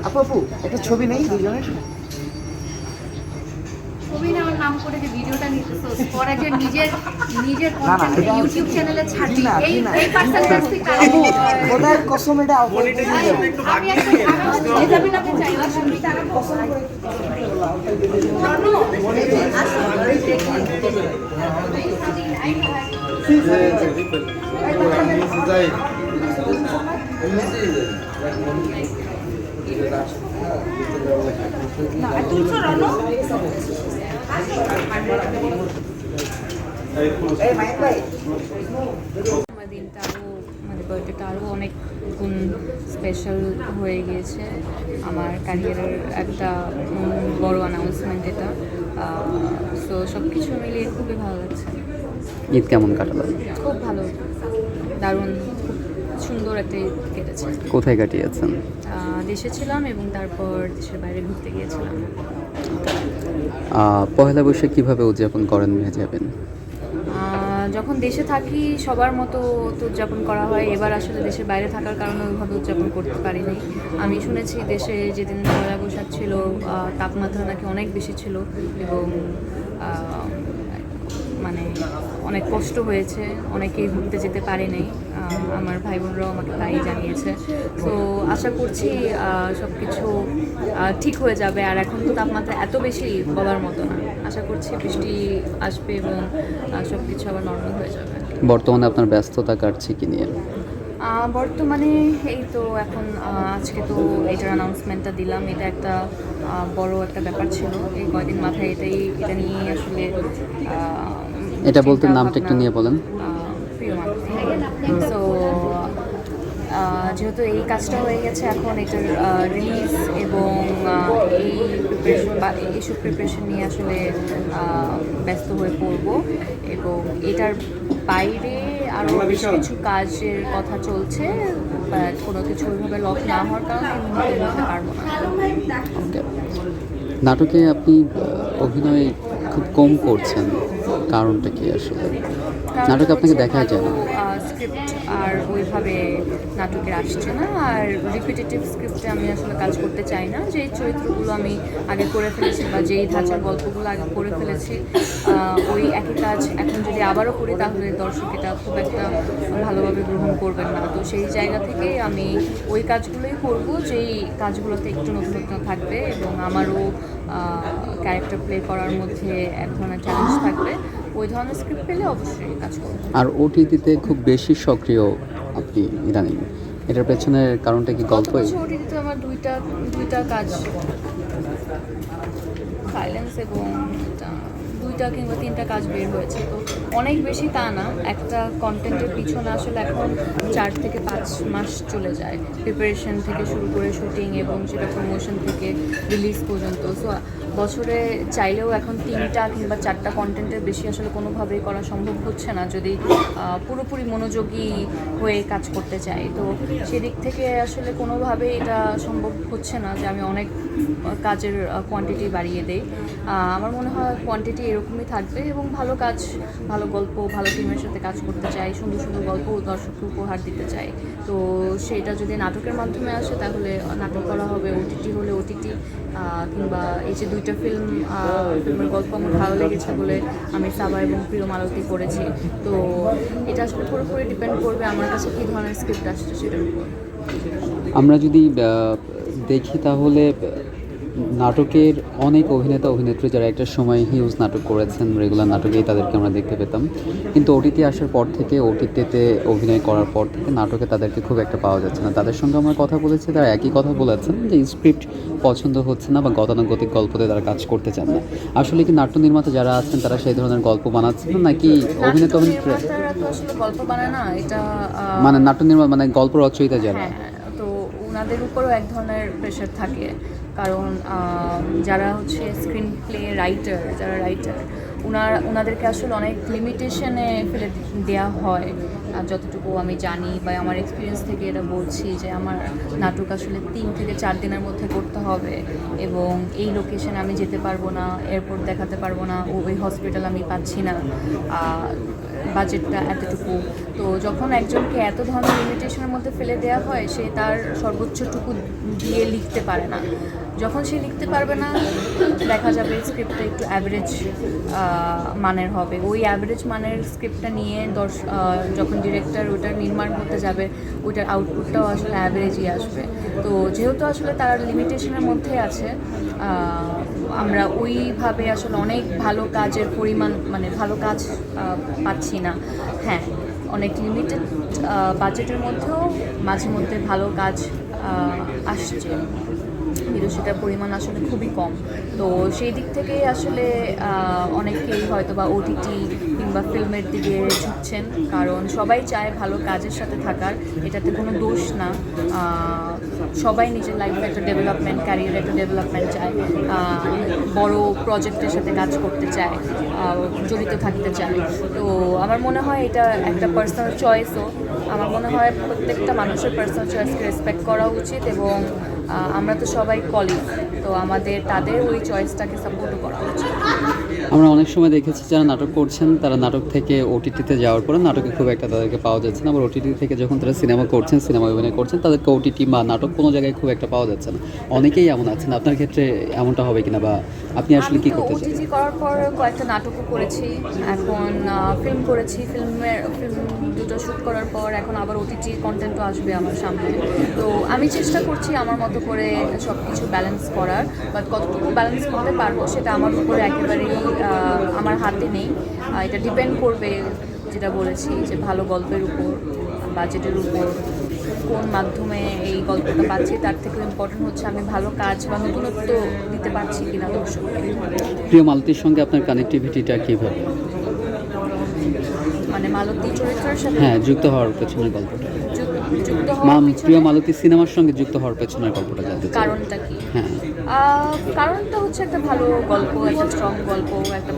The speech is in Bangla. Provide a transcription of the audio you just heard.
আপু আপু একটা ছবি নেই দুজনের? ছবি নেওয়ার নাম করে যে ভিডিওটা নিতেছো পরে যে নিজের না, না, কন্টেন্ট এটা ইউটিউব চ্যানেলে ছাড়বি জি না, এই জি না। এই পার্সেন্টেজ থেকে আপু খোদার কসম এটা আপু আমি একটা মেজাবিন আপনি চাইলে আমি তারা কসম করে আমার দিনটা আরও মানে বার্থডেটা আরও অনেক গুণ স্পেশাল হয়ে গিয়েছে আমার ক্যারিয়ারের একটা বড় অ্যানাউন্সমেন্ট এটা। সো সব কিছু মিলিয়ে খুবই ভালো লাগছে। ঈদ কেমন কাটালো? খুব ভালো, দারুণ, খুব সুন্দর একটা ঈদ কেটেছে। কোথায় কাটিয়েছেন? দেশে ছিলাম এবং তারপর দেশের বাইরে ঘুরতে গিয়েছিলাম। পহেলা বৈশাখ কীভাবে উদযাপন করেন মেহজাবিন? যখন দেশে থাকি সবার মতো তো উদযাপন করা হয়, এবার আসলে দেশের বাইরে থাকার কারণে ওইভাবে উদযাপন করতে পারিনি। আমি শুনেছি দেশে যেদিন পয়লা বৈশাখ ছিল তাপমাত্রা নাকি অনেক বেশি ছিল এবং মানে অনেক কষ্ট হয়েছে, অনেকেই ঘুরতে যেতে পারেনি। আমার ভাই বোনরাও আমাকে তাই জানিয়েছে। তো আশা করছি সব কিছু ঠিক হয়ে যাবে। আর এখন তো তাপমাত্রা এত বেশি বলার মতো না, আশা করছি বৃষ্টি আসবে এবং সব কিছু আবার নর্মাল হয়ে যাবে। বর্তমানে আপনার ব্যস্ততা কাটছে কি নিয়ে? বর্তমানে এই তো এখন আজকে তো এটার অ্যানাউন্সমেন্টটা দিলাম, এটা একটা বড় একটা ব্যাপার ছিল এই কয়দিন মাথায়, এটা নিয়েই আসলে এটা বলতে নামটা একটু নিয়ে বলেন। প্রিয় মালতী। সো যেহেতু এই কাজটা হয়ে গেছে, এখন এটার রিলিজ এবং এই প্রিপারেশন বা এইসব প্রিপারেশন নিয়ে আসলে ব্যস্ত হয়ে পড়বো এবং এটার বাইরে আরও বেশ কিছু কাজের কথা চলছে, বাট কোনো কিছু ওইভাবে লক না হওয়ার কারণে আমি মুহূর্তে বলতে পারবো না। ওকে, নাটকে আপনি অভিনয় খুব কম করছেন, কারণটা কি আসলে? নাটকে আপনাকে দেখা যায় না। স্ক্রিপ্ট আর ওইভাবে নাটকের আসছে না, আর রিপিটেটিভ স্ক্রিপ্টে আমি আসলে কাজ করতে চাই না। যেই চরিত্রগুলো আমি আগে করে ফেলেছি বা যেই ধাঁচার গল্পগুলো আগে করে ফেলেছি, ওই একই কাজ এখন যদি আবারও করি তাহলে দর্শক এটা খুব একটা ভালোভাবে গ্রহণ করবেন না। তো সেই জায়গা থেকে আমি ওই কাজগুলোই করব যেই কাজগুলোতে একটু নতুনত্ব থাকবে এবং আমারও ক্যারেক্টার প্লে করার মধ্যে এক ধরনের চ্যালেঞ্জ থাকবে। ওই ধরনের স্ক্রিপ্ট পেলে অবশ্যই কাজ করব। আর ওটিটিতে খুব বেশি সক্রিয় আপনি ইদানিং, এটার পেছনের কারণটা কি? গল্পই? ওটিটিতে আমার দুইটা কাজ, সাইলেন্স এবং দুইটা কিংবা তিনটা কাজ বের হয়েছে। তো অনেক বেশি তা না, একটা কন্টেন্টের পিছনে আসলে এখন 4 থেকে 5 মাস চলে যায়, প্রিপারেশন থেকে শুরু করে শুটিং এবং সেটা প্রমোশন থেকে রিলিজ পর্যন্ত। সো বছরে চাইলেও এখন 3টা কিংবা 4টা কন্টেন্টের বেশি আসলে কোনোভাবেই করা সম্ভব হচ্ছে না যদি পুরোপুরি মনোযোগী হয়ে কাজ করতে চাই। তো সেদিক থেকে আসলে কোনোভাবেই এটা সম্ভব হচ্ছে না যে আমি অনেক কাজের কোয়ান্টিটি বাড়িয়ে দেই। আমার মনে হয় কোয়ান্টিটি এরকমই থাকবে এবং ভালো কাজ, ভালো গল্প, ভালো টিমের সাথে কাজ করতে চাই, সুন্দর সুন্দর গল্প দর্শককে উপহার দিতে চাই। তো সেটা যদি নাটকের মাধ্যমে আসে তাহলে নাটক করা হবে, ওটিটি হলে ওটিটি, কিংবা এই যে দুইটা ফিল্মের গল্প আমার ভালো লেগেছে বলে আমি সাবা এবং প্রিয় মালতী করেছি। তো এটা আসলে পুরোপুরি ডিপেন্ড করবে আমার কাছে কী ধরনের স্ক্রিপ্ট আসছে সেটার উপর। আমরা যদি দেখি তাহলে নাটকের অনেক অভিনেতা অভিনেত্রী যারা একটা সময় হিউজ নাটক করেছেন, রেগুলার নাটকেই তাদেরকে আমরা দেখতে পেতাম, কিন্তু ওটিটি আসার পর থেকে, ওটিটিতে অভিনয় করার পর থেকে নাটকে তাদেরকে খুব একটা পাওয়া যাচ্ছে না। তাদের সঙ্গে আমরা কথা বলেছি, তারা একই কথা বলেছেন যে স্ক্রিপ্ট পছন্দ হচ্ছে না বা গতানুগতিক গল্পতে তারা কাজ করতে চান না। আসলে কি নাট্য নির্মাতা যারা আছেন তারা সেই ধরনের গল্প বানাচ্ছেন নাকি অভিনেতা অভিনেত্রী আসলে গল্প বানায় না, এটা মানে নাট্য নির্মাতা মানে গল্প রচয়িতা যারা? তো ওনাদের উপরও এক ধরনের প্রেশার থাকে, কারণ যারা হচ্ছে স্ক্রিন প্লে রাইটার, যারা রাইটার ওনাদেরকে আসলে অনেক লিমিটেশনে ফেলে দেওয়া হয় যতটুকু যতটুকু আমি জানি বা আমার এক্সপিরিয়েন্স থেকে এটা বলছি যে আমার নাটক আসলে 3 থেকে 4 দিনের মধ্যে করতে হবে এবং এই লোকেশনে আমি যেতে পারবো না, এয়ারপোর্ট দেখাতে পারবো না, ওই হসপিটাল আমি পাচ্ছি না, বাজেটটা এতটুকু। তো যখন একজনকে এত ধরনের লিমিটেশনের মধ্যে ফেলে দেওয়া হয়, সে তার সর্বোচ্চটুকু দিয়ে লিখতে পারে না। যখন সে লিখতে পারবে না, দেখা যাবে স্ক্রিপ্টটা একটু অ্যাভারেজ মানের হবে। ওই অ্যাভারেজ মানের স্ক্রিপ্টটা নিয়ে যখন ডিরেক্টর ওটার নির্মাণ করতে যাবে, ওইটার আউটপুটটাও আসলে অ্যাভারেজই আসবে। তো যেহেতু আসলে তারা লিমিটেশনের মধ্যে আছে, আমরা ওইভাবে আসলে অনেক ভালো কাজের পরিমাণ, মানে ভালো কাজ পাচ্ছি না। হ্যাঁ, অনেক লিমিটেড বাজেটের মধ্যেও মাঝে মধ্যে ভালো কাজ আসছে, কিন্তু সেটার পরিমাণ আসলে খুবই কম। তো সেই দিক থেকেই আসলে অনেকেই হয়তো বা ওটিটি কিংবা ফিল্মের দিকে ঝুঁকছেন, কারণ সবাই চায় ভালো কাজের সাথে থাকার, এটাতে কোনো দোষ না। সবাই নিজের লাইফে একটা ডেভেলপমেন্ট, ক্যারিয়ারে একটা ডেভেলপমেন্ট চায়, বড় প্রজেক্টের সাথে কাজ করতে চায়, জড়িত থাকতে চায়। তো আমার মনে হয় এটা একটা পার্সোনাল চয়েসও। আমার মনে হয় প্রত্যেকটা মানুষের পার্সোনাল চয়েসকে রেসপেক্ট করা উচিত, এবং আমরা তো সবাই কলিগ, তো তাদের ওই চয়েসটাকে সাপোর্টও করা উচিত। আমরা অনেক সময় দেখেছি যারা নাটক করছেন তারা নাটক থেকে ওটিটিতে যাওয়ার পরে নাটকে খুব একটা তাদেরকে পাওয়া যাচ্ছে না, আবার ওটিটি থেকে যখন তারা সিনেমা করছেন, সিনেমা অভিনয় করছেন, তাদেরকে ওটিটি বা নাটক কোনো জায়গায় খুব একটা পাওয়া যাচ্ছে না। অনেকেই এমন আছেন, আপনার ক্ষেত্রে এমনটা হবে কিনা, বা আপনি আসলে কি করতে চান? ওটিটি করার পর কয়েকটা নাটকও করেছি, এখন ফিল্ম করেছি, ফিল্ম দুটো শ্যুট করার পর এখন আবার ওটিটি কন্টেন্টও আসবে আমার সামনে। তো আমি চেষ্টা করছি আমার মতো করে সব কিছু ব্যালেন্স করার, বাট কতটুকু ব্যালেন্স করতে পারবো সেটা আমার উপরে একেবারেই আমার হাতে নেই। এটা ডিপেন্ড করবে, যেটা বলেছি, যে ভালো গল্পের উপর, বাজেটের উপর, কোন মাধ্যমে এই গল্পটা পাচ্ছি, তার থেকেও ইম্পর্টেন্ট হচ্ছে আমি ভালো কাজ বা নতুনত্ব দিতে পারছি কিনা দর্শককে। প্রিয় মালতীর সঙ্গে আপনার কানেক্টিভিটিটা কীভাবে? মানে মালতী চরিত্রের সাথে হ্যাঁ, যুক্ত হওয়ার পেছনের গল্পটা, যুক্ত হওয়ার প্রিয় পিছনে মালতী সিনেমার সঙ্গে যুক্ত হওয়ার পেছনের গল্পটা জানতে চাই। কারণটা কি? হ্যাঁ, কারণটা হচ্ছে একটা ভালো গল্প, একটা স্ট্রং গল্প, একটা